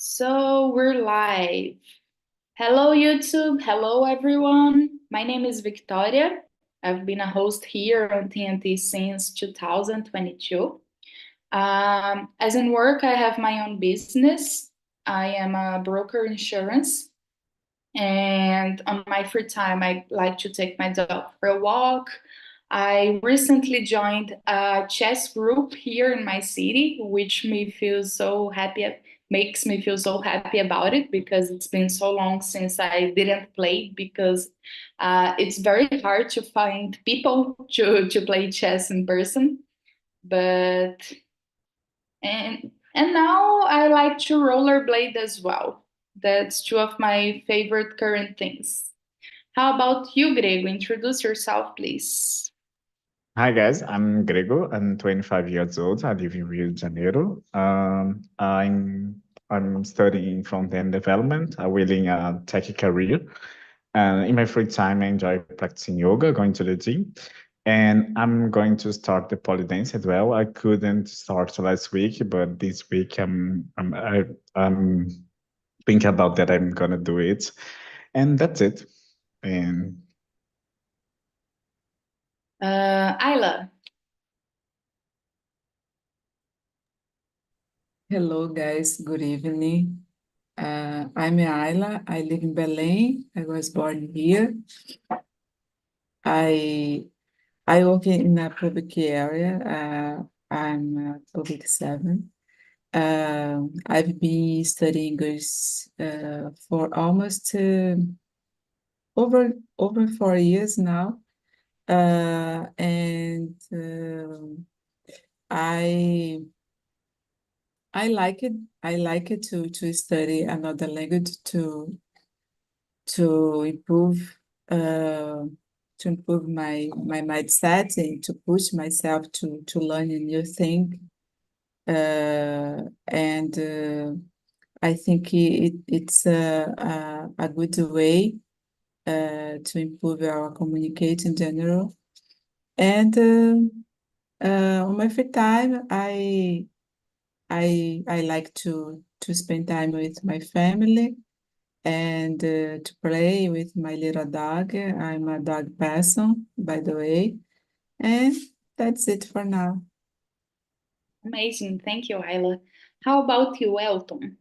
So we're live. Hello, YouTube. Hello, everyone. My name is Victoria. I've been a host here on TNT since 2022. As in work, I have my own business. I am a broker insurance. And on my free time, I like to take my dog for a walk. I recently joined a chess group here in my city, which makes me feel so happy about it because it's been so long since I didn't play because it's very hard to find people to play chess in person. But and now I like to rollerblade as well. That's two of my favorite current things. How about you, Grego? Introduce yourself, please. Hi guys, I'm Grego. I'm 25 years old. I live in Rio de Janeiro. I'm studying front-end development. I'm willing a tech career. And in my free time, I enjoy practicing yoga, going to the gym, and I'm going to start the pole dance as well. I couldn't start last week, but this week I'm thinking about that. I'm gonna do it, and that's it. And Ayla. Hello, guys. Good evening. I'm Ayla. I live in Belém. I was born here. I work in a public area. I'm public seven. I've been studying English for almost over 4 years now, and I I like it. I like it to study another language to improve uh, to improve my mindset and to push myself to learn a new thing. And I think it's a good way to improve our communication in general. And on my free time, I like to spend time with my family and to play with my little dog. I'm a dog person, by the way. And that's it for now. Amazing. Thank you, Ayla. How about you, Elton?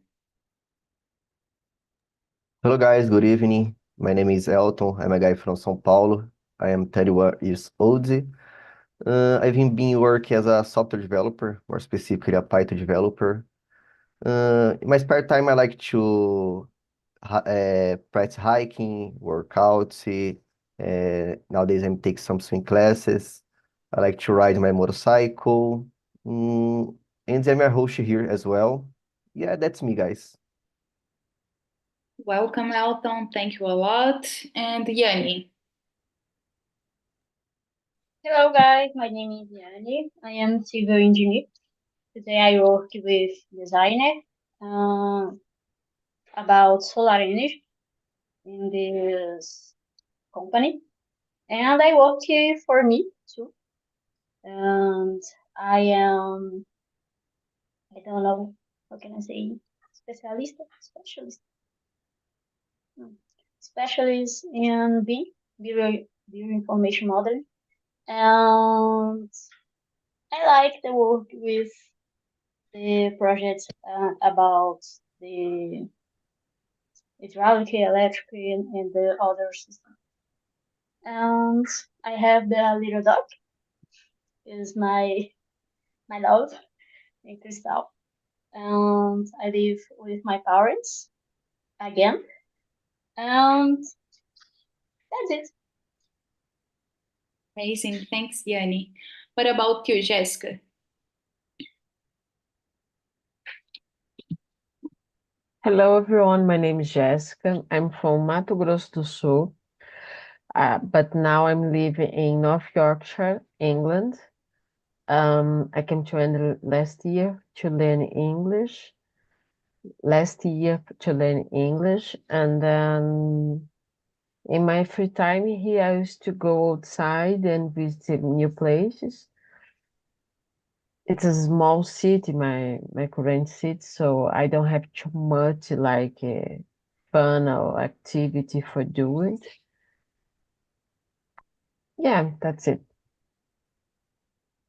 Hello guys, good evening. My name is Elton. I'm a guy from São Paulo. I am 31 years old. I've been working as a software developer, more specifically a Python developer. In my spare time, I like to practice hiking, workouts. Nowadays, I'm taking some swim classes. I like to ride my motorcycle. And I'm a host here as well. Yeah, that's me, guys. Welcome, Elton. Thank you a lot. And Yanni. Hello guys, my name is Yanni. I am civil engineer. Today I work with designer uh, about solar energy in this company, and I work here for me too. And I am, I don't know, how can I say, specialist, Hmm. Specialist in bioinformation modeling, and I like the work with the projects about the hydraulic, electric, and the other system. And I have the little dog, is my love, in Crystal. And I live with my parents again. And that's it. Amazing. Thanks, Yanni. What about you, Jessica? Hello everyone, my name is Jessica. I'm from Mato Grosso do Sul, but now I'm living in North Yorkshire, England. I came to England last year to learn English. And then in my free time here, I used to go outside and visit new places. it's a small city, my current city, so I don't have too much like fun or activity for doing. Yeah, that's it.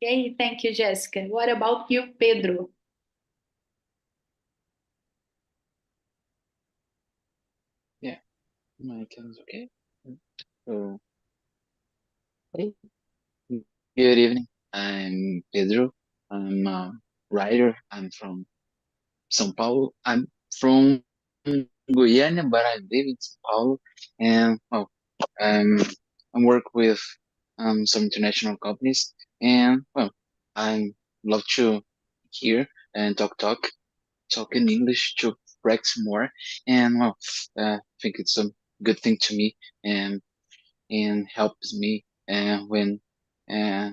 Okay, thank you, Jessica. What about you, Pedro? Yeah, my is okay. So, hey, good evening. I'm Pedro. I'm a writer. I'm from São Paulo. I'm from Goiânia, but I live in São Paulo. And well, um, I work with some international companies. And well, I love to hear and talk in English to practice more. And well, I think it's a good thing to me. And helps me when uh,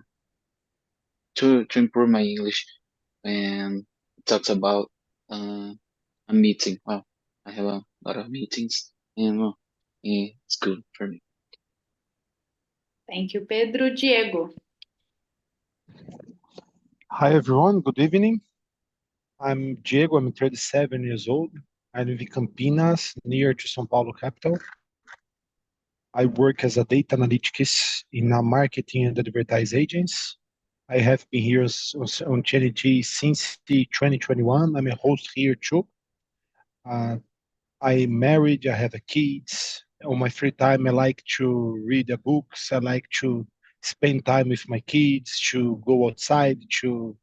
to improve my English and talks about a meeting. Well, I have a lot of meetings and well, it's good for me. Thank you, Pedro. Diego. Hi everyone, good evening. I'm Diego, I'm 37 years old. I live in Campinas, near to São Paulo capital. I work as a data analytics in a marketing and advertising agents. I have been here on TNT since 2021. I'm a host here too. I'm married, I have a kids. On my free time, I like to read the books. I like to spend time with my kids, to go outside, to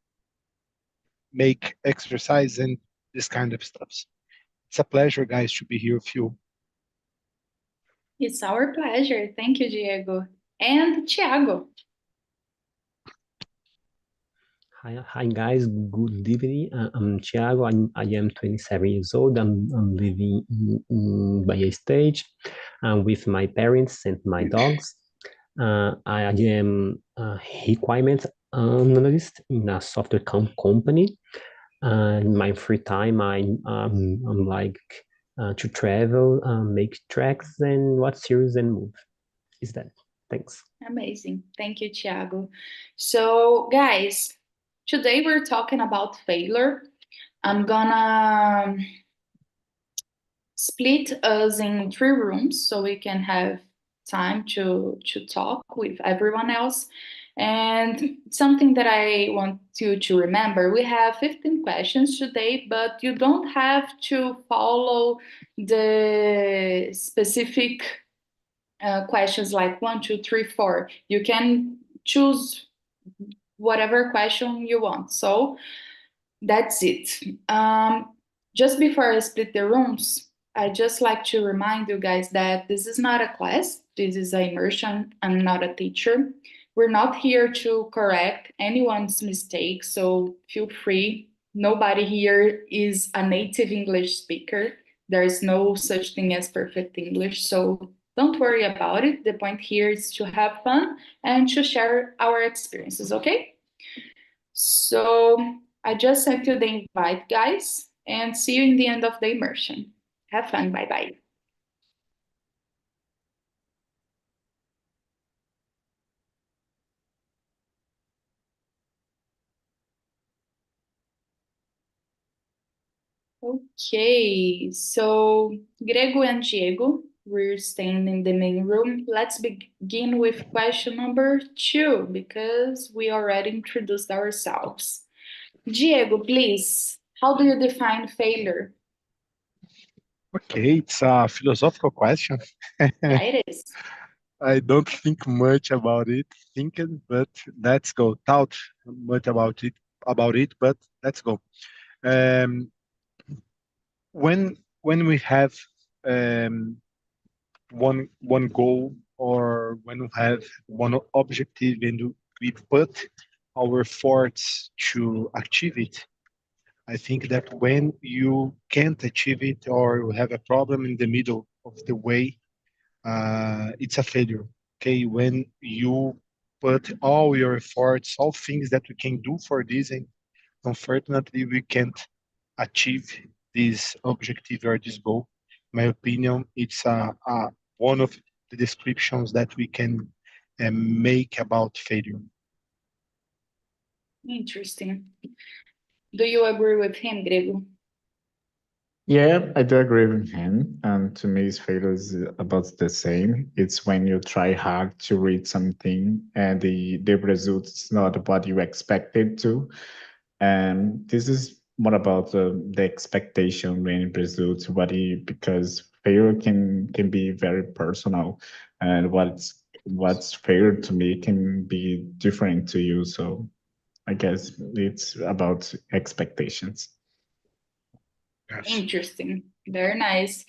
make exercise and this kind of stuff. It's a pleasure, guys, to be here with you. It's our pleasure. Thank you, Diego. And Thiago. Hi guys, good evening. I'm Thiago. I am 27 years old. I'm living in Bahia State with my parents and my dogs. I am a requirement analyst in a software company. In my free time, I'm like to travel, make tracks, and watch series and move. Is that? Thanks. Amazing. Thank you, Thiago. So, guys, today we're talking about failure. I'm gonna split us in 3 rooms so we can have time to talk with everyone else. And something that I want you to remember, we have 15 questions today, but you don't have to follow the specific questions like 1, 2, 3, 4. You can choose whatever question you want. So that's it. Just before I split the rooms, I just like to remind you guys that this is not a class. This is an immersion. I'm not a teacher. We're not here to correct anyone's mistakes, so feel free. Nobody here is a native English speaker. There is no such thing as perfect English, so don't worry about it. The point here is to have fun and to share our experiences, okay? So I just sent you the invite, guys, and see you in the end of the immersion. Have fun. Bye bye. Okay, so Grego and Diego, we're staying in the main room. Let's begin with question number 2 because we already introduced ourselves. Diego, please, how do you define failure? Okay, it's a philosophical question. Yeah, it is. I don't think much about it, thinking, but let's go. Thought much about it, but let's go. Um, when we have um, one goal or when we have one objective and we put our efforts to achieve it, I think that when you can't achieve it or you have a problem in the middle of the way, it's a failure. Okay, when you put all your efforts, all things that we can do for this, and unfortunately we can't achieve this objective or this goal. In my opinion, it's one of the descriptions that we can make about failure. Interesting. Do you agree with him, Grego? Yeah, I do agree with him. And to me, failure is about the same. It's when you try hard to read something and the result is not what you expected to. And this is more about the expectation when results, because failure can be very personal, and what's fair to me can be different to you. So I guess it's about expectations. Yes. Interesting. Very nice.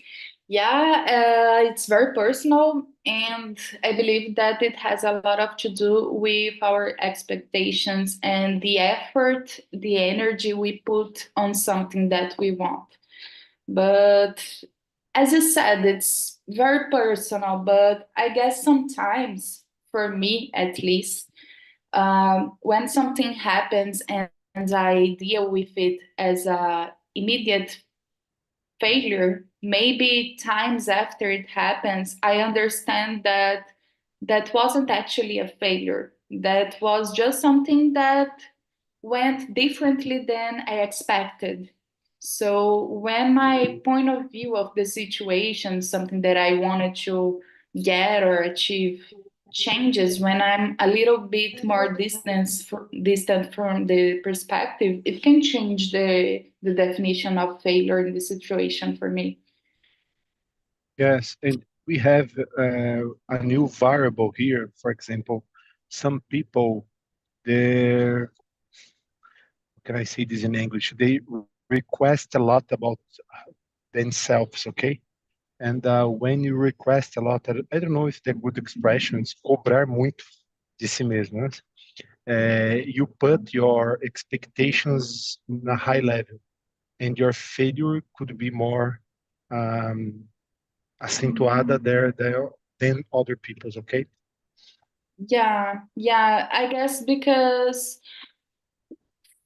Yeah, it's very personal, and I believe that it has a lot of to do with our expectations and the effort, the energy we put on something that we want. But as you said, it's very personal, but I guess sometimes, for me at least, when something happens and I deal with it as a immediate failure, maybe times after it happens, I understand that that wasn't actually a failure. That was just something that went differently than I expected. So when my point of view of the situation, something that I wanted to get or achieve, changes, when I'm a little bit more distant from the perspective, it can change the definition of failure in the situation for me. Yes, and we have a new variable here. For example, some people, they're, can I say this in English? They request a lot about themselves, okay? And when you request a lot, I don't know if the good expression is cobrar muito de si mesmo, né? You put your expectations in a high level, and your failure could be more acentuada there than other people's, okay? Yeah, I guess because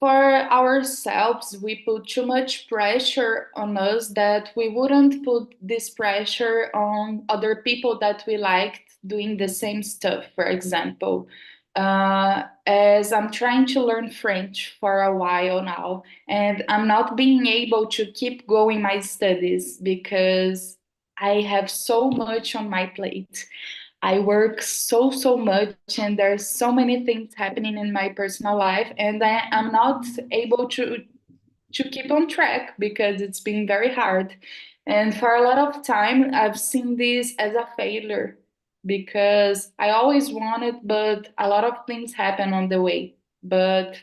for ourselves, we put too much pressure on us that we wouldn't put this pressure on other people that we liked doing the same stuff. For example, as I'm trying to learn French for a while now, and I'm not being able to keep going my studies because I have so much on my plate. I work so much, and there's so many things happening in my personal life, and I'm not able to keep on track because it's been very hard. And for a lot of time, I've seen this as a failure because I always wanted, but a lot of things happen on the way. But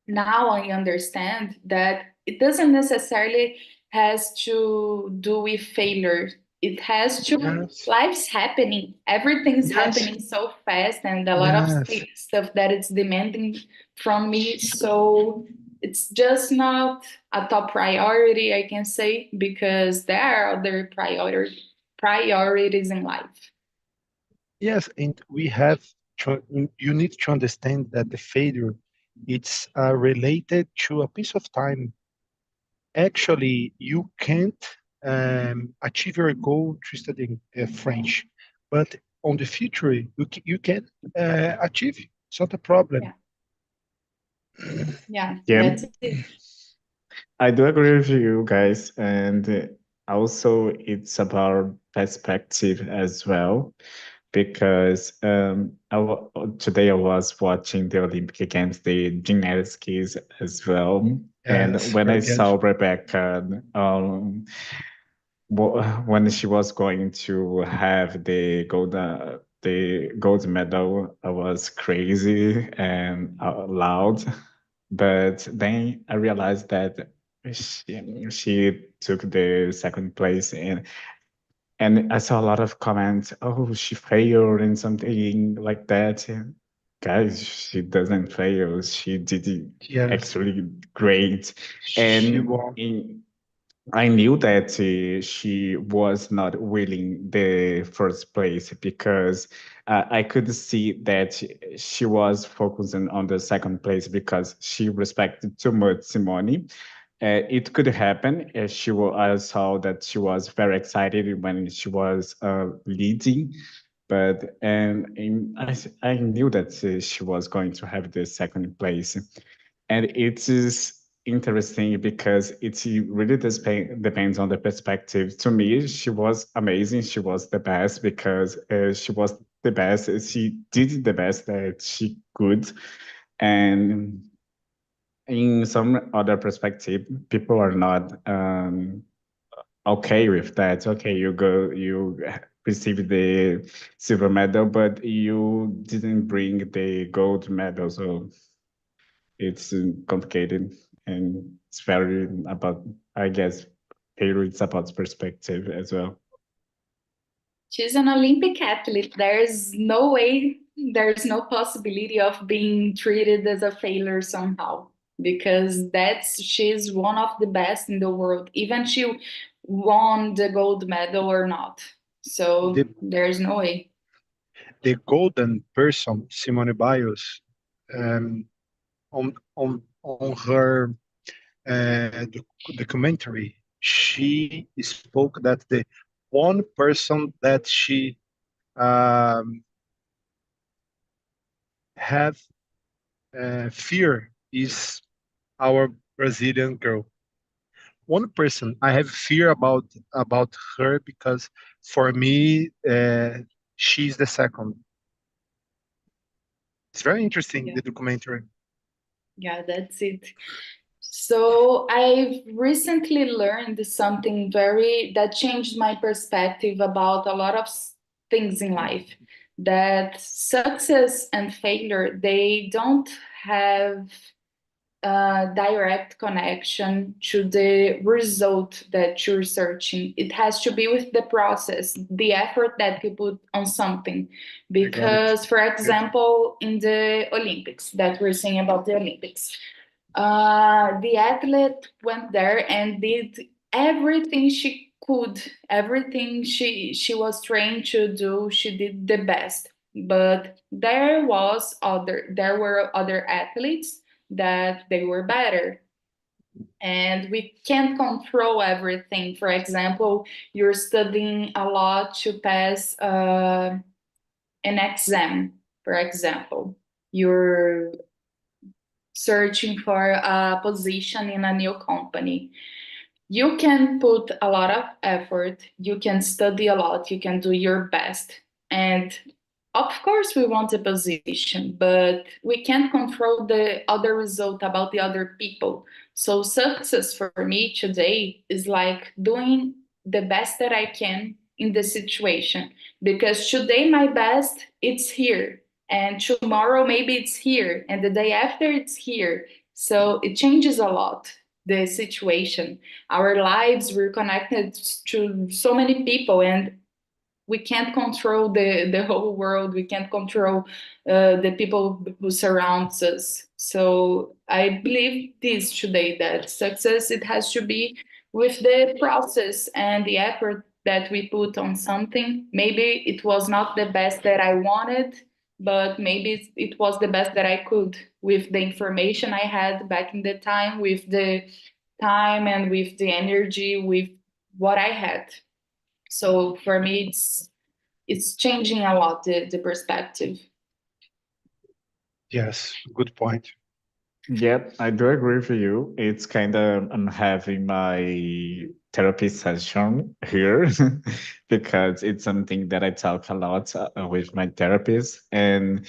now I understand that it doesn't necessarily has to do with failure. It has to, Yes, life's happening. Everything's yes, happening so fast and a lot of yes, stuff that it's demanding from me. So it's just not a top priority, I can say, because there are other priorities in life. yes. And we have, you need to understand that the failure, it's related to a piece of time. Actually, you can't achieve your goal to studying French, but on the future, you can achieve. It's not a problem. Yeah, Yeah, that's it. I do agree with you guys, and also it's about perspective as well, because today I was watching the Olympic Games, the gymnastics as well, and Yes, when I very good. saw Rebecca, when she was going to have the gold medal, I was crazy and loud. But then I realized that she took the second place, and I saw a lot of comments. Oh, she failed and something like that. And guys, she doesn't fail. She did it Yes, actually great, she and won. I knew that she was not winning the first place because I could see that she was focusing on the second place because she respected too much Simone. It could happen. I saw that she was very excited when she was leading, but I knew that she was going to have the second place. And it is interesting because it really depends on the perspective. To me, she was amazing. She was the best because she was the best. She did the best that she could. And in some other perspective, people are not okay with that. Okay, you received the silver medal, but you didn't bring the gold medal. So it's complicated, and it's very about, I guess, Pedro, it's about perspective as well. She's an Olympic athlete. There's no way, there's no possibility of being treated as a failure somehow, because she's one of the best in the world, even she won the gold medal or not. So The, there's no way. the golden person, Simone Biles, um, on her documentary, she spoke that the one person that she have fear is our Brazilian girl. One person I have fear about her because for me she's the second. It's very interesting, Yeah. the documentary. Yeah, that's it. So I've recently learned something that changed my perspective about a lot of things in life. That success and failure, they don't have a direct connection to the result that you're searching. It has to be with the process, the effort that you put on something. I got it. Because, for example, in the Olympics, that we're saying about the Olympics, the athlete went there and did everything she could, everything she was trained to do. She did the best, but there were other athletes that they were better, and we can't control everything. For example, you're studying a lot to pass an exam. For example, you're searching for a position in a new company. You can put a lot of effort, you can study a lot, you can do your best. And of course, we want a position, but we can't control the other result about the other people. So, success for me today is like doing the best that I can in the situation. Because today, my best, it's here. And tomorrow, maybe it's here. And the day after, it's here. So, it changes a lot, the situation. Our lives, we're connected to so many people, and we can't control the whole world. We can't control the people who surrounds us. So I believe this today, that success, it has to be with the process and the effort that we put on something. Maybe it was not the best that I wanted, but maybe it was the best that I could, with the information I had back in the time, with the time and with the energy, with what I had. So for me, it's changing a lot, the perspective. Yes, good point. Yep, I do agree with you. It's kind of, I'm having my therapy session here because it's something that I talk a lot with my therapist. And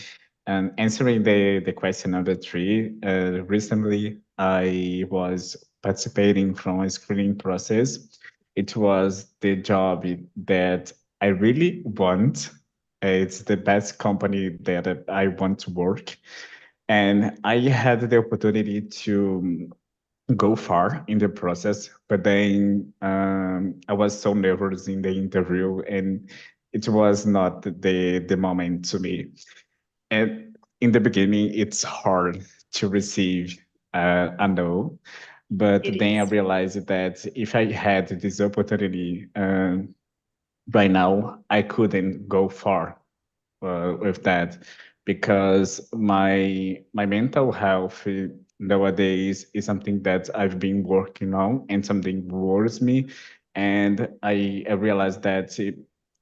answering the question number three, recently I was participating from a screening process. It was the job that I really want. It's the best company that I want to work. And I had the opportunity to go far in the process, but then I was so nervous in the interview, and it was not the moment to me. And in the beginning, it's hard to receive a no, but It then I is. realized that if I had this opportunity right now, I couldn't go far with that, because my mental health nowadays is something that I've been working on, and something worries me. And I realized that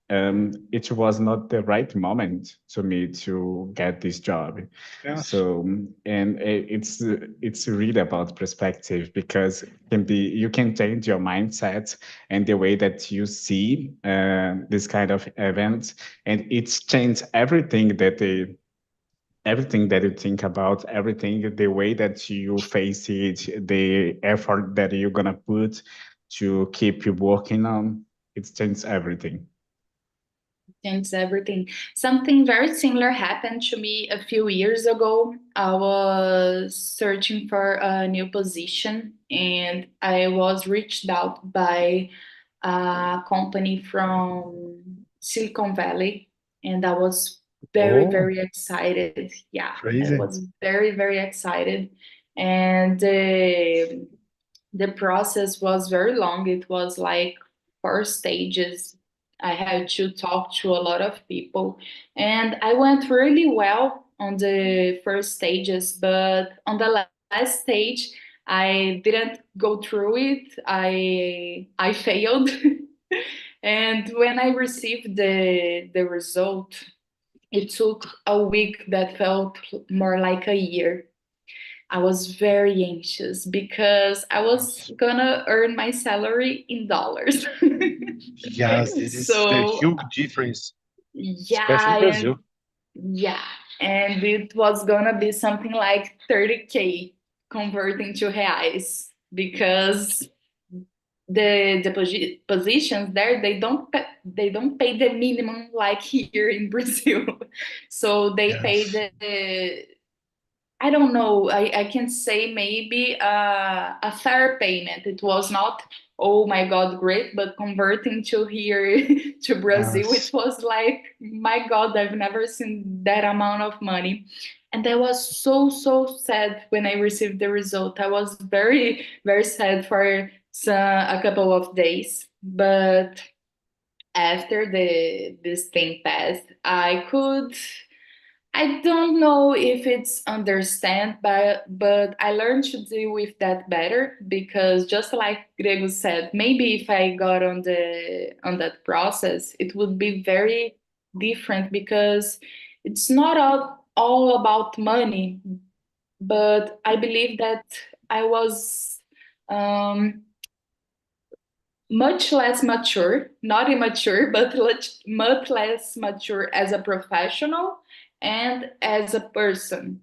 it was not the right moment to me to get this job. Yes. So, and it's really about perspective, because you can change your mindset and the way that you see this kind of event, and it's changed everything that you think about, everything, the way that you face it, the effort that you're gonna put to keep you working on, it changes everything. Changes everything. Something very similar happened to me a few years ago. I was searching for a new position, and I was reached out by a company from Silicon Valley, and I was very, Oh, very excited. Yeah, I crazy. was very, very excited. And the process was very long. It was like 4 stages. I had to talk to a lot of people, and I went really well on the first stages, but on the last stage, I didn't go through it. I failed. And when I received the result, it took a week that felt more like a year. I was very anxious because I was gonna earn my salary in dollars. Yes, this is the So huge difference, especially in yeah, Brazil. yeah, and it was gonna be something like 30K converting to reais, because the positions there, they don't pay the minimum like here in Brazil. So they pay Yes. the I don't know. I can say maybe a fair payment. It was not, oh my God, great, but converting to here to Brazil, it Yes. was like, my God, I've never seen that amount of money. And I was so, so sad when I received the result. I was very, very sad for a couple of days. But after this thing passed, I don't know if it's understand, but I learned to deal with that better, because just like Grego said, maybe if I got on that process, it would be very different, because it's not all about money, but I believe that I was um, much less mature, not immature, but much less mature as a professional and as a person.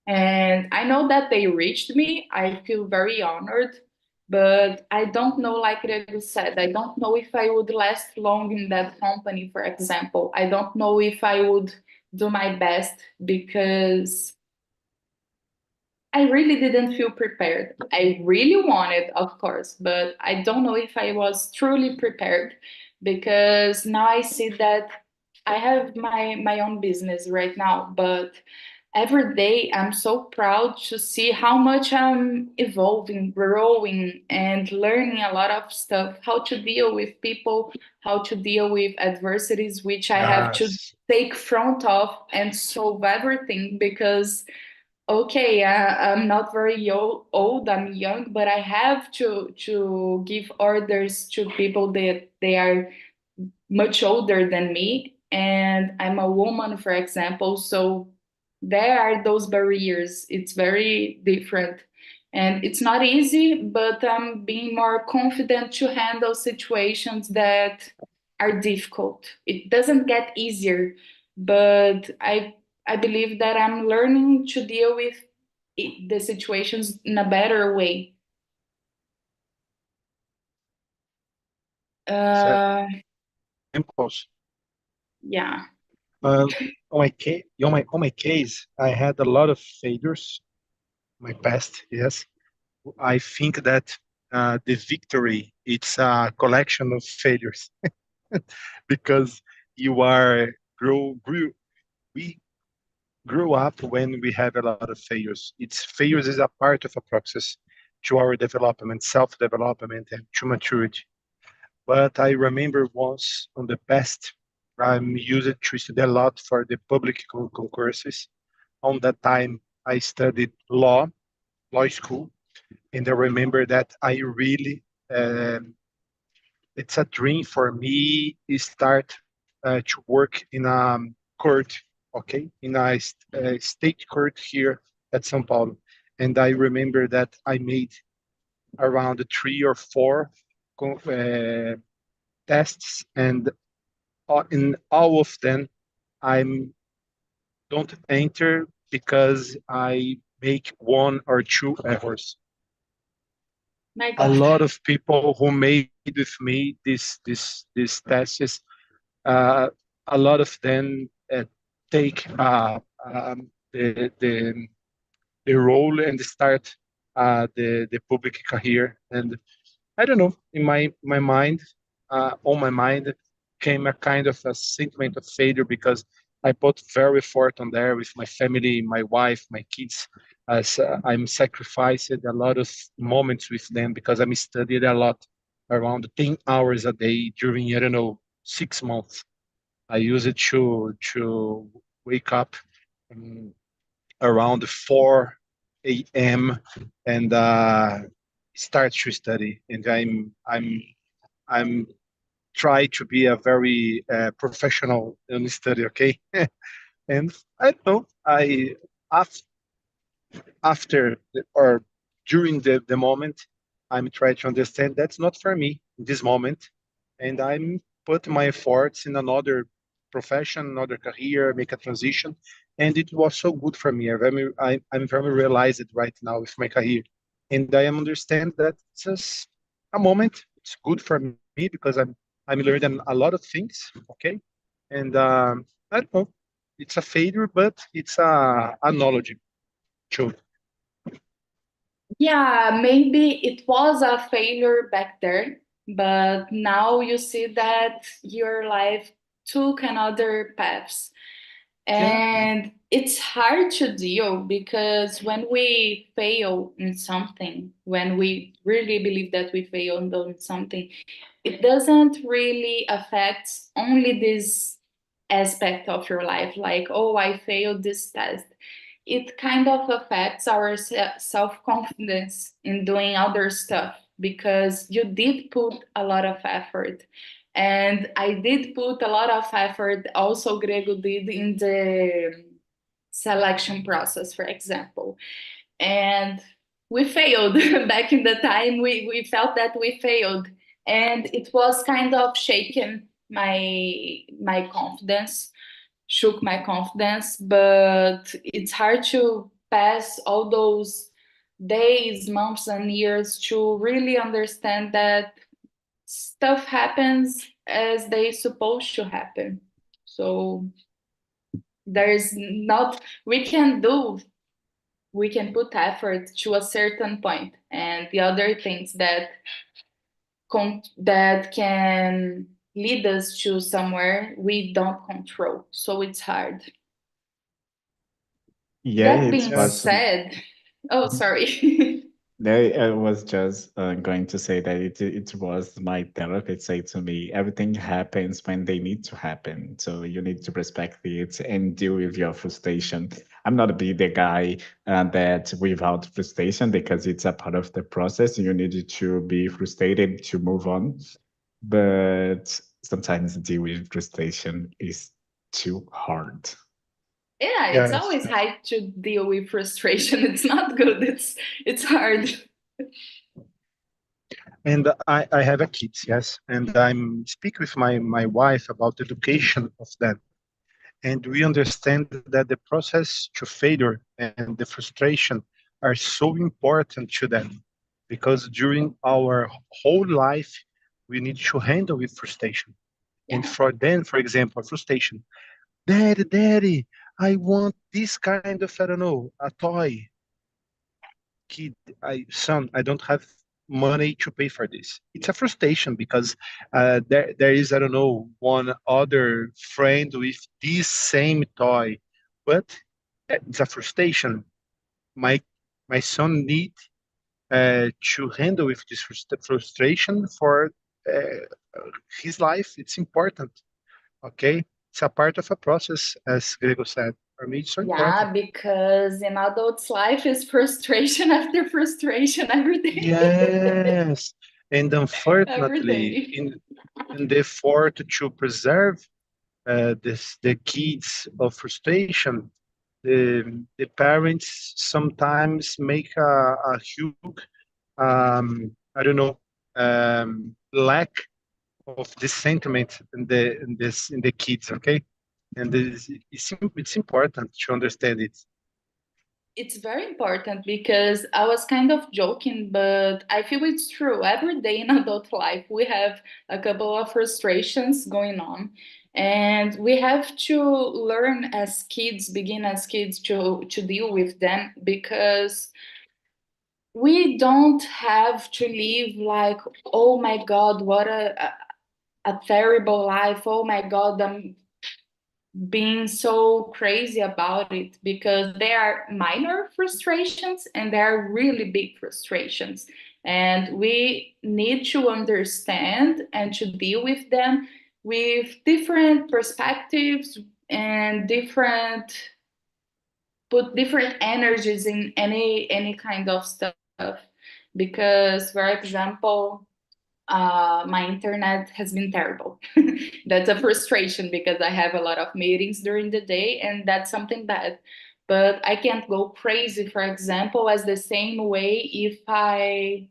And I know that they reached me. I feel very honored, but I don't know, like Regu said, I don't know if I would last long in that company, for example. I don't know if I would do my best, because I really didn't feel prepared. I really wanted, of course, but I don't know if I was truly prepared, because now I see that I have my own business right now, but every day I'm so proud to see how much I'm evolving, growing, and learning a lot of stuff, how to deal with people, how to deal with adversities, which I have to Yes. take front of and solve everything, because okay, I'm not very old, I'm young, but I have to give orders to people that they are much older than me, and I'm a woman, for example. So there are those barriers. It's very different, and it's not easy, but I'm being more confident to handle situations that are difficult. It doesn't get easier, but I believe that I'm learning to deal with the situations in a better way. Set Uh, impulse. yeah. On my case, I had a lot of failures. My past, yes. I think that the victory it's a collection of failures because you are we grew up when we have a lot of failures. It's failures is a part of a process to our development, self-development, and to maturity. But I remember once on the past, I'm used to study a lot for the public concurses. On that time, I studied law school, and I remember that I really, it's a dream for me. Start to work in a court, okay, in a state court here at São Paulo. And I remember that I made around 3 or 4 tests, and in all of them, I don't enter because I make 1 or 2 errors. My A God. lot of people who made with me these tests, a lot of them take the role and start the public career. And I don't know, in my mind, on my mind came a kind of a sentiment of failure, because I put very effort on there with my family, my wife, my kids, as I'm sacrificed a lot of moments with them, because I'm studied a lot, around 10 hours a day during, I don't know, 6 months. I use it to wake up around 4 a.m. and start to study. And I'm try to be a very professional in study. Okay, and I don't know. After or during the moment, I'm trying to understand that's not for me in this moment, and I'm put my efforts in another profession, another career, make a transition, and it was so good for me. I'm very realized right now with my career, and I understand that it's just a moment. It's good for me because I'm learning a lot of things. Okay, and I don't know. It's a failure, but it's a knowledge too. Yeah, maybe it was a failure back there, but now you see that your life took another paths. Yeah. And it's hard to deal because when we fail in something, when we really believe that we failed on something, it doesn't really affect only this aspect of your life, like, oh, I failed this test. It kind of affects our self-confidence in doing other stuff because you did put a lot of effort. And I did put a lot of effort, also Grego did, in the selection process, for example. And we failed back in the time. We felt that we failed, and it was kind of shaken my confidence, shook my confidence. But it's hard to pass all those days, months, and years to really understand that stuff happens as they supposed to happen. So there's not we can put effort to a certain point, and the other things that that can lead us to somewhere we don't control, so it's hard. Yeah, That it's being Yes. said, oh, sorry. I was just going to say that it was my therapist say to me, everything happens when they need to happen. So you need to respect it and deal with your frustration. I'm not be the guy that without frustration, because it's a part of the process. You need to be frustrated to move on. But sometimes deal with frustration is too hard. Yeah, it's Yes. always hard to deal with frustration. It's not good. It's hard. And I have a kids, yes, and I'm speak with my wife about education of them, and we understand that the process to failure and the frustration are so important to them, because during our whole life we need to handle with frustration. And Yeah. for them, for example, frustration, daddy, I want this kind of, I don't know, a toy. Kid, son, I don't have money to pay for this. It's a frustration because there is, I don't know, one other friend with this same toy, but it's a frustration. My my son need to handle with this frustration for his life. It's important. Okay, it's a part of a process, as Grego said. For me, it's so Yeah, important. because in adults' life is frustration after frustration every day. Yes, and Every unfortunately, day. in the effort to preserve the kids of frustration, the parents sometimes make a huge, I don't know, lack of this sentiment in the kids. Okay, and it's important to understand it. It's very important because I was kind of joking, but I feel it's true. Every day in adult life, we have a couple of frustrations going on. And we have to learn as kids, begin as kids to deal with them because we don't have to live like, oh my God, what a terrible life. Oh my God, I'm being so crazy about it because there are minor frustrations and there are really big frustrations. And we need to understand and to deal with them with different perspectives and put different energies in any kind of stuff. Because, for example, my internet has been terrible. That's a frustration because I have a lot of meetings during the day and that's something bad. But I can't go crazy, for example, as the same way if I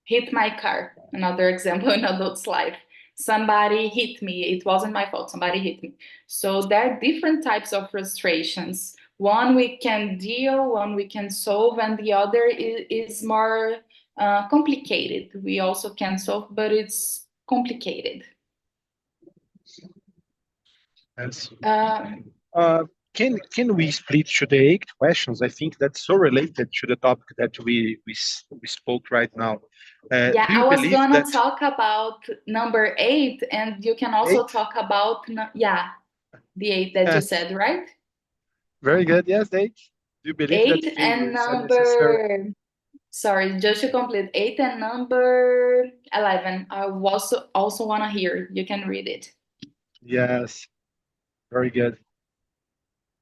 hit my car. Another example in adult's life. Somebody hit me. It wasn't my fault. Somebody hit me. So there are different types of frustrations. One we can deal, one we can solve, and the other is more complicated. We also can solve, but it's complicated. Yes. Uh, Can we split to the 8 questions? I think that's so related to the topic that we spoke right now. yeah, Do you I was believe gonna that talk about number 8, and you can also 8? talk about yeah, the 8 that you said, right? Very good. Yes, 8. Do you believe that 8 failure and is a necessary? sorry, just to complete, 8 and number 11. I also want to hear. You can read it. Yes, very good.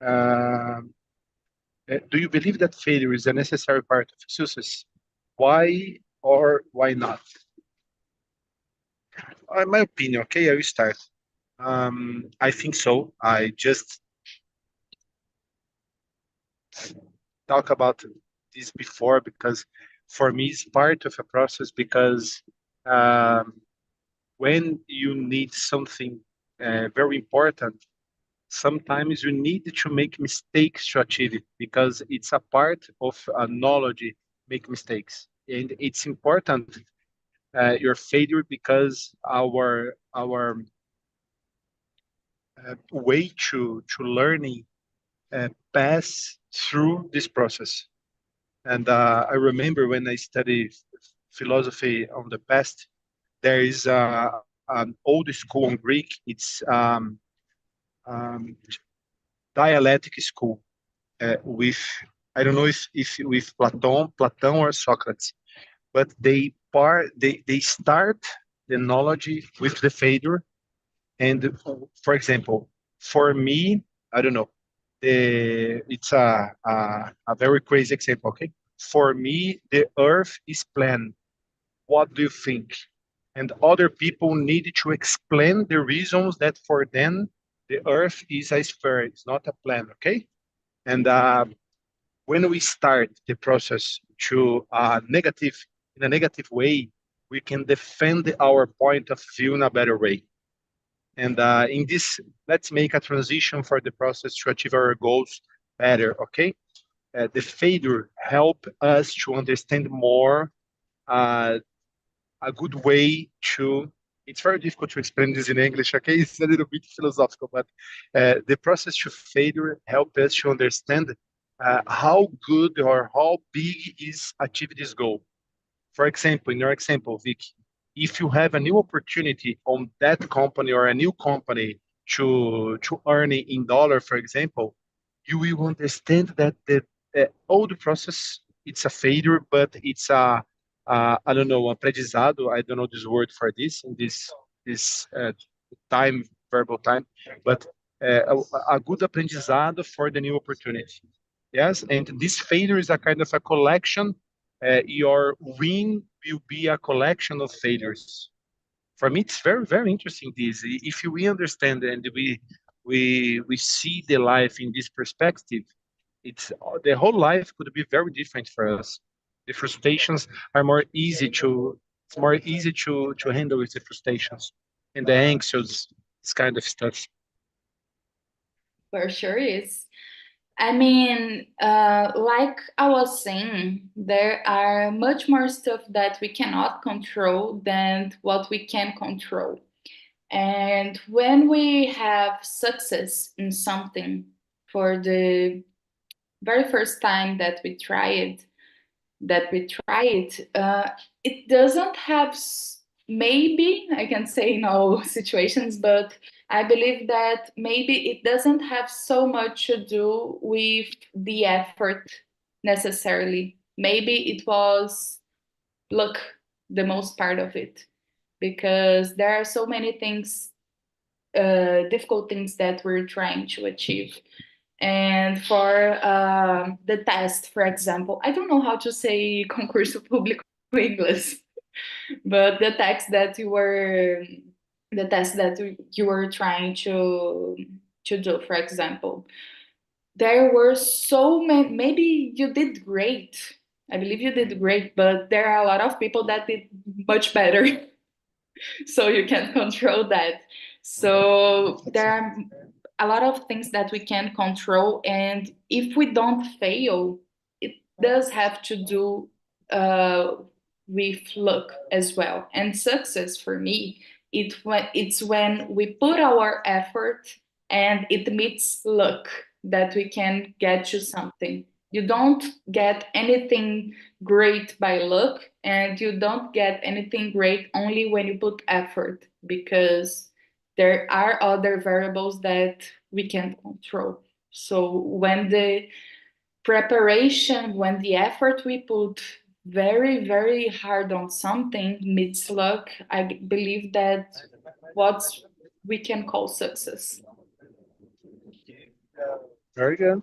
Do you believe that failure is a necessary part of success? Why or why not? In my opinion, okay, I will start. I think so. I just talked about this before because for me it's part of a process because um, when you need something very important, sometimes you need to make mistakes to achieve it because it's a part of knowledge, make mistakes. And it's important your failure because our way to learning pass through this process. And I remember when I studied philosophy on the past, there is an old school on Greek. It's um, dialectic school with I don't know if with Platon or Socrates, but they start the knowledge with the failure. And for example, for me, I don't know, it's a very crazy example. Okay, for me, the Earth is planned. What do you think? And other people need to explain the reasons that for them the Earth is a sphere, it's not a plan. Okay, and when we start the process to in a negative way, we can defend our point of view in a better way. And in this, let's make a transition for the process to achieve our goals better. Okay, the failure help us to understand more. Uh, a good way to it's very difficult to explain this in English, okay? It's a little bit philosophical, but the process to failure help us to understand how good or how big is achieve this goal. For example, in your example, Vic, if you have a new opportunity on that company or a new company to earn it in dollar, for example, you will understand that the all the process it's a failure, but it's a I don't know aprendizado. I don't know this word for this in this time verbal time, but a good aprendizado for the new opportunity. Yes, and this failure is a kind of a collection. Your win will be a collection of failures. For me, it's very, very interesting. This, if we understand and we see the life in this perspective, it's the whole life could be very different for us. The frustrations are more easy to it's more easy to handle with the frustrations and the anxious, this kind of stuff. For sure is. I mean, like I was saying, there are much more stuff that we cannot control than what we can control. And when we have success in something for the very first time that we try it, it doesn't have, maybe I can say in all situations, but I believe that maybe it doesn't have so much to do with the effort necessarily. Maybe it was luck, the most part of it, because there are so many things, difficult things that we're trying to achieve. And for the test, for example, I don't know how to say concurso público in English, but the test that you were trying to do, for example, there were so many. Maybe you did great. I believe you did great, but there are a lot of people that did much better. So you can't control that. So there are a lot of things that we can control, and if we don't fail, it does have to do uh, with luck as well. And success for me, it's when we put our effort and it meets luck that we can get to something. You don't get anything great by luck, and you don't get anything great only when you put effort, because there are other variables that we can't control. So when the preparation, when the effort we put very, very hard on something meets luck, I believe that what we can call success. Very good.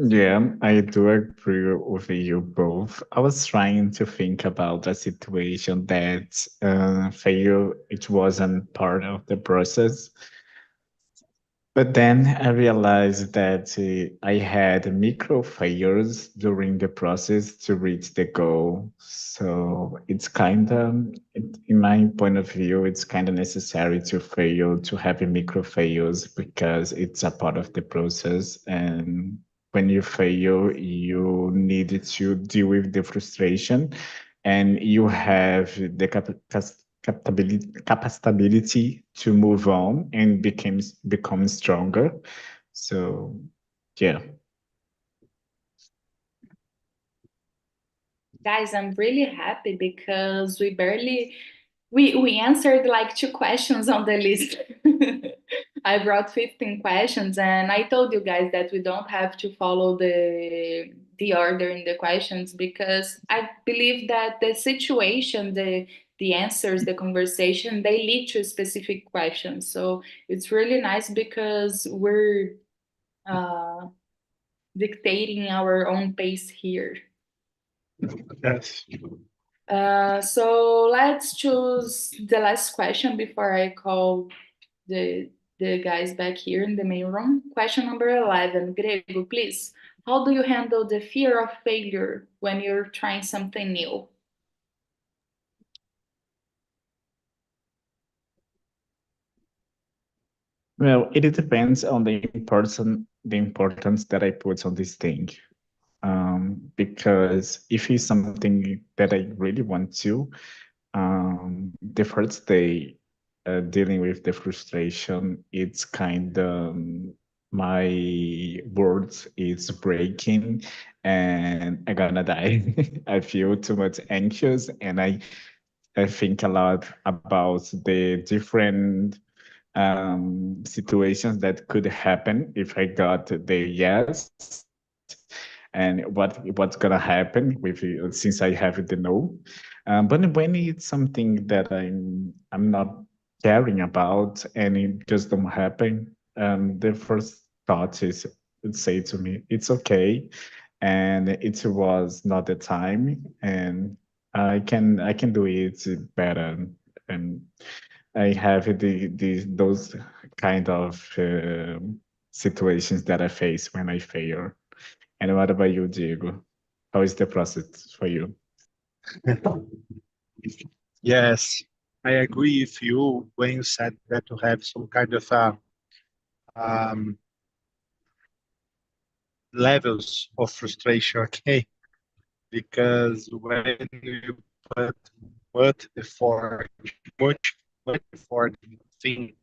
Yeah, I do agree with you both. I was trying to think about a situation that failure, it wasn't part of the process. But then I realized that I had micro failures during the process to reach the goal. So it's kind of, in my point of view, it's kind of necessary to fail, to have micro fails, because it's a part of the process. And when you fail, you need to deal with the frustration, and you have the capacity to move on and become stronger. So yeah. Guys, I'm really happy because we answered like two questions on the list. I brought 15 questions, and I told you guys that we don't have to follow the order in the questions, because I believe that the situation, the answers, the conversation, they lead to specific questions. So it's really nice because we're uh, dictating our own pace here. Yes. So let's choose the last question before I call the guys back here in the main room. Question number 11, Grego, please. How do you handle the fear of failure when you're trying something new? Well, it depends on the importance that I put on this thing. Because if it's something that I really want to, the first day dealing with the frustration, it's kind of my words is breaking and I'm gonna die. I feel too much anxious, and I think a lot about the different situations that could happen if I got the yes, and what's gonna happen with since I have the no. But when it's something that I'm not caring about and it just don't happen, the first thought is say to me, it's okay, and it was not the time, and I can do it better. And I have those kind of situations that I face when I fail. And what about you, Diego? How is the process for you? Yes, I agree with you when you said that you have some kind of um, levels of frustration, okay? Because when you put effort, much effort in the thing,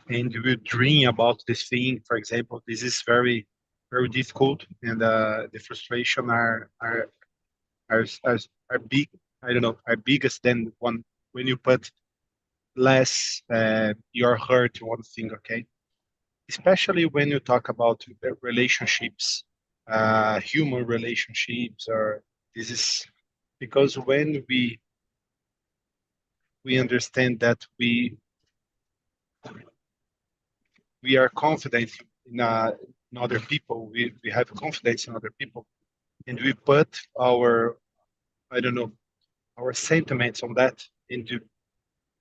and you dream about this thing, for example, this is very, very difficult, and the frustration are big. I don't know, are biggest than one when you put less your heart to one thing, okay? Especially when you talk about relationships, human relationships, or this is because when we understand that we are confident in other people, we have confidence in other people, and we put our, I don't know, our sentiments on that, and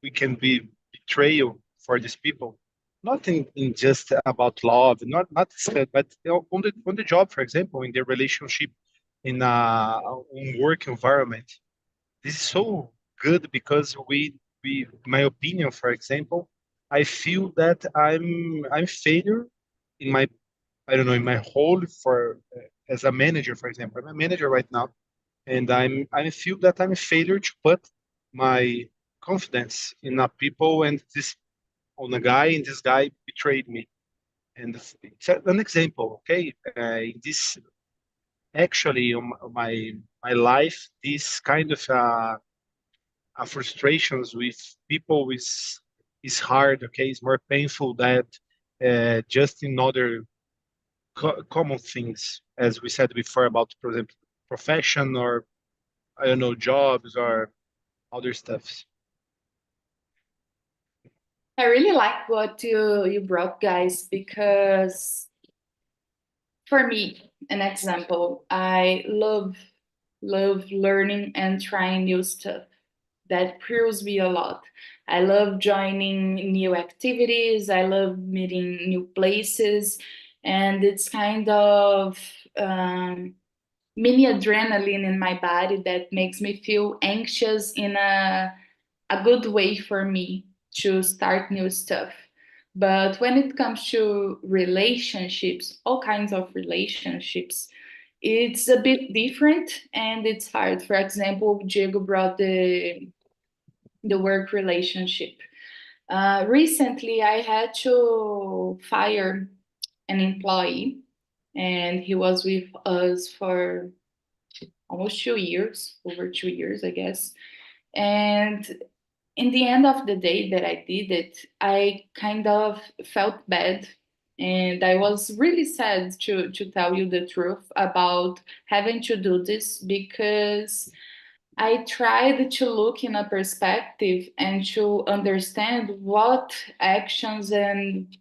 we can be betrayal for these people, not in just about love, not but on the job, for example, in their relationship, in a work environment. This is so good because my opinion, for example, I feel that I'm failure in my, I don't know, in my role for as a manager, for example. I'm a manager right now, and I feel that I'm a failure to put my confidence in a people, and this on a guy, and this guy betrayed me. And it's an example, okay? This actually on my life, this kind of frustrations with people is hard, okay? It's more painful that just in other common things, as we said before about, for example, profession, or I don't know, jobs or other stuffs. I really like what you brought, guys, because for me, an example, I love learning and trying new stuff. That thrills me a lot. I love joining new activities. I love meeting new places, and it's kind of mini adrenaline in my body that makes me feel anxious in a good way for me to start new stuff. But when it comes to relationships, all kinds of relationships, it's a bit different and it's hard. For example, Diego brought the work relationship. Recently, I had to fire an employee, and he was with us for almost 2 years, over 2 years, I guess. And in the end of the day that I did it, I kind of felt bad. And I was really sad to tell you the truth about having to do this because I tried to look in a perspective and to understand what actions and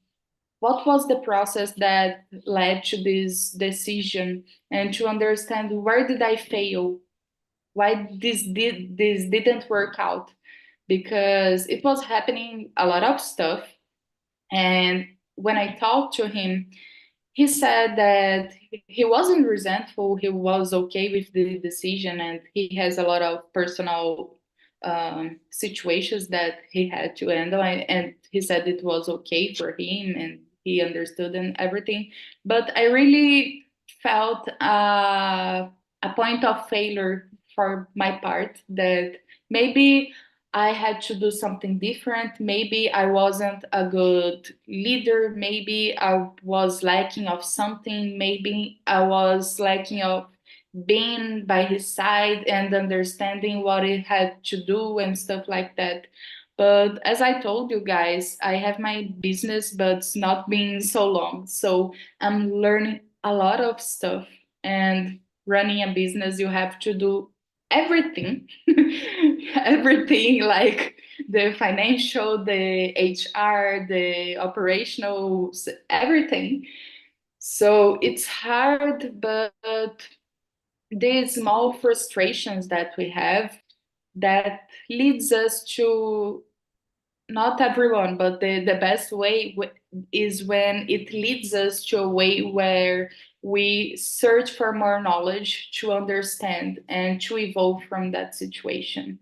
what was the process that led to this decision and to understand where did I fail, why this didn't work out, because it was happening a lot of stuff. And when I talked to him, he said that he wasn't resentful. He was okay with the decision, and he has a lot of personal situations that he had to handle. And he said it was okay for him, and he understood and everything. But I really felt a point of failure for my part that maybe I had to do something different. Maybe I wasn't a good leader. Maybe I was lacking of something. Maybe I was lacking of being by his side and understanding what he had to do and stuff like that. But as I told you guys, I have my business, but it's not been so long. So I'm learning a lot of stuff. And running a business, you have to do everything. Everything, like the financial, the HR, the operational, everything. So it's hard, but these small frustrations that we have that leads us to not everyone, but the best way is when it leads us to a way where we search for more knowledge to understand and to evolve from that situation.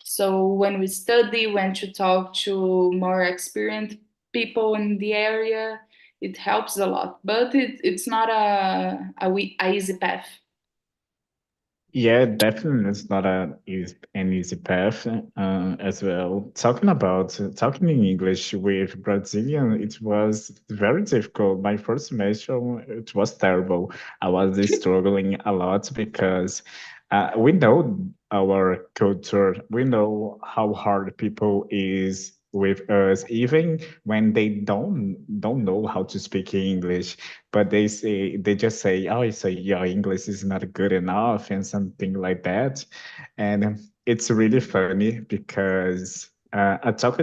So when we study, when to talk to more experienced people in the area, it helps a lot. But it's not a easy path. Yeah, definitely it's not an easy path as well. Talking in English with Brazilian, it was very difficult. My first semester, it was terrible. I was struggling a lot because we know our culture, we know how hard people is with us, even when they don't know how to speak English, but they just say, oh, so your English is not good enough and something like that. And it's really funny because I talked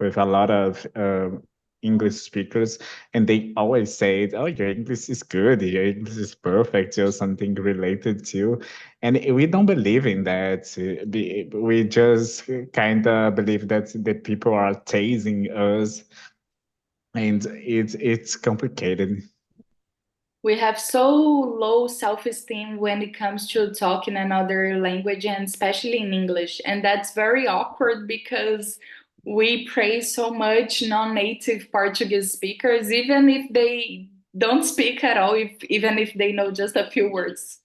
with a lot of English speakers, and they always say, oh, your English is good, your English is perfect, or something related to. And we don't believe in that. We just kind of believe that people are tasing us, and it's complicated. We have so low self-esteem when it comes to talking another language, and especially in English. And that's very awkward because we praise so much non-native Portuguese speakers, even if they don't speak at all, even if they know just a few words.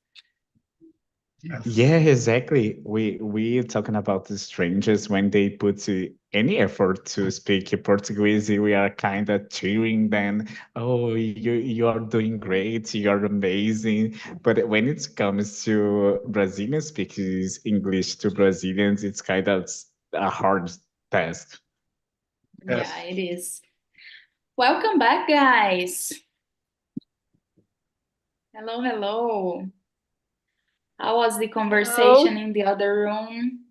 Yeah, exactly. We talking about the strangers when they put any effort to speak Portuguese. We are kind of cheering them. Oh, you are doing great. You are amazing. But when it comes to Brazilian speakers English to Brazilians, it's kind of a hard task. Yes. Yeah, it is. Welcome back, guys. Hello, hello. How was the conversation in the other room?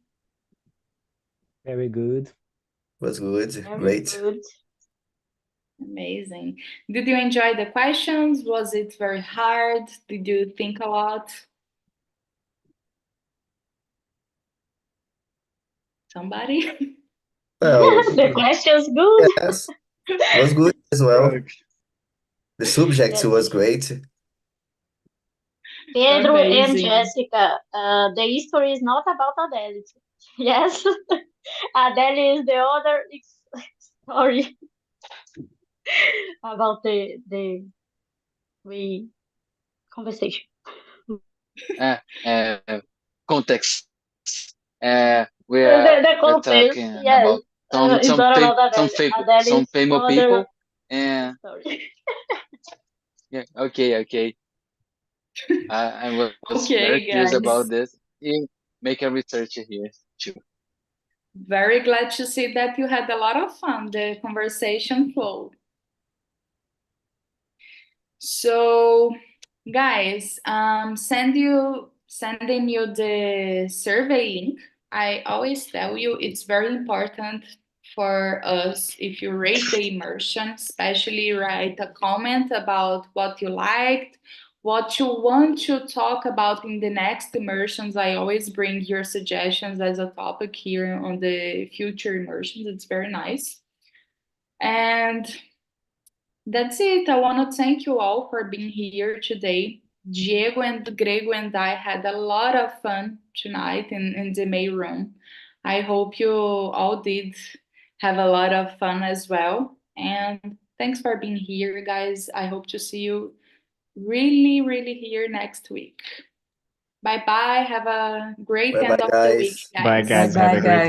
Very good. Was good. Very Great. good. Amazing. Did you enjoy the questions? Was it very hard? Did you think a lot? Somebody? Well, The question's good. yes, was good as well. The subject Yes. was great. Pedro and Amazing. Jessica, the history is not about Adele. Yes, Adele is the other story about the we conversation. Context. We are The we're context, talking yes, about it's not about Adele. Adele some is famous other people, and story. yeah, okay. I was very Okay, curious about guys. this. You make a research here too. Very glad to see that you had a lot of fun. The conversation flowed. So, guys, sending you the survey link. I always tell you it's very important for us if you rate the immersion, especially write a comment about what you liked, what you want to talk about in the next immersions. I always bring your suggestions as a topic here on the future immersions. It's very nice. And that's it. I want to thank you all for being here today. Diego and Grego and I had a lot of fun tonight in the mail room. I hope you all did have a lot of fun as well. And thanks for being here, guys. I hope to see you really here next week. Bye bye. Have a great Bye bye, end of the week, guys. Bye, guys. guys. Bye Have bye, a great guys.